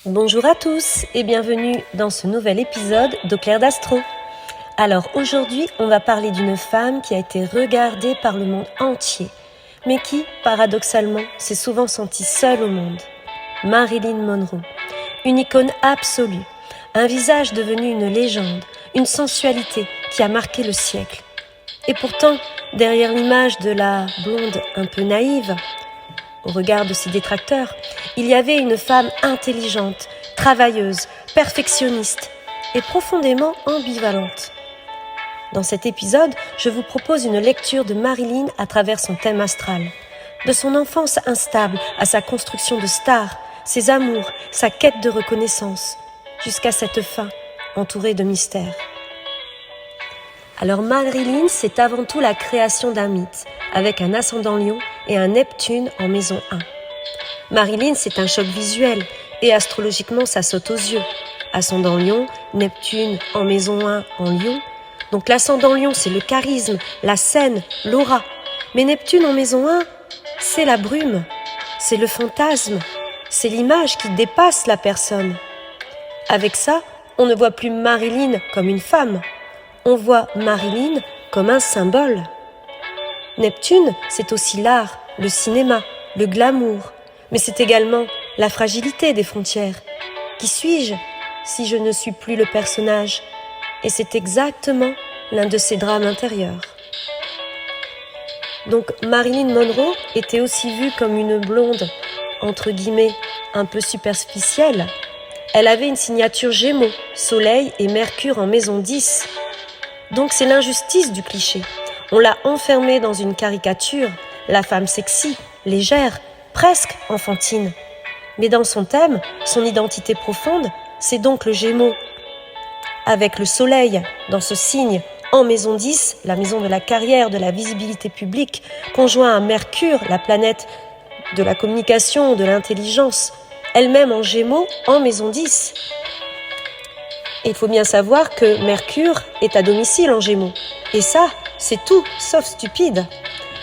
Bonjour à tous et bienvenue dans ce nouvel épisode d'Au clair d'Astro. Alors aujourd'hui, on va parler d'une femme qui a été regardée par le monde entier, mais qui, paradoxalement, s'est souvent sentie seule au monde. Marilyn Monroe, une icône absolue, un visage devenu une légende, une sensualité qui a marqué le siècle. Et pourtant, derrière l'image de la blonde un peu naïve, au regard de ses détracteurs, il y avait une femme intelligente, travailleuse, perfectionniste et profondément ambivalente. Dans cet épisode, je vous propose une lecture de Marilyn à travers son thème astral. De son enfance instable à sa construction de star, ses amours, sa quête de reconnaissance, jusqu'à cette fin entourée de mystères. Alors Marilyn, c'est avant tout la création d'un mythe, avec un ascendant Lion et un Neptune en maison 1. Marilyn, c'est un choc visuel, et astrologiquement, ça saute aux yeux. Ascendant Lion, Neptune en maison 1 en Lion. Donc l'ascendant Lion, c'est le charisme, la scène, l'aura. Mais Neptune en maison 1, c'est la brume, c'est le fantasme, c'est l'image qui dépasse la personne. Avec ça, on ne voit plus Marilyn comme une femme, on voit Marilyn comme un symbole. Neptune, c'est aussi l'art, le cinéma, le glamour, mais c'est également la fragilité des frontières. Qui suis-je si je ne suis plus le personnage ? Et c'est exactement l'un de ses drames intérieurs. Donc Marilyn Monroe était aussi vue comme une blonde, entre guillemets, un peu superficielle. Elle avait une signature Gémeaux, Soleil et Mercure en maison 10. Donc c'est l'injustice du cliché. On l'a enfermée dans une caricature, la femme sexy, légère, presque enfantine. Mais dans son thème, son identité profonde, c'est donc le Gémeaux. Avec le Soleil, dans ce signe, en maison 10, la maison de la carrière, de la visibilité publique, conjoint à Mercure, la planète de la communication, de l'intelligence, elle-même en Gémeaux, en maison 10. Et il faut bien savoir que Mercure est à domicile en Gémeaux. Et ça, c'est tout, sauf stupide.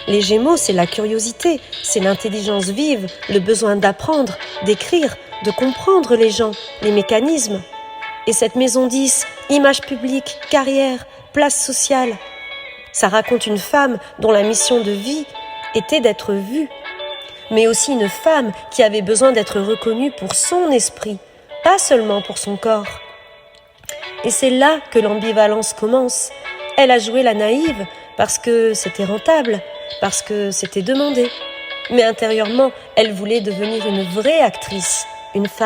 Les Gémeaux, c'est la curiosité, c'est l'intelligence vive, le besoin d'apprendre, d'écrire, de comprendre les gens, les mécanismes. Et cette maison 10, image publique, carrière, place sociale, ça raconte une femme dont la mission de vie était d'être vue, mais aussi une femme qui avait besoin d'être reconnue pour son esprit, pas seulement pour son corps. Et c'est là que l'ambivalence commence. Elle a joué la naïve parce que c'était rentable, parce que c'était demandé. Mais intérieurement, elle voulait devenir une vraie actrice, une femme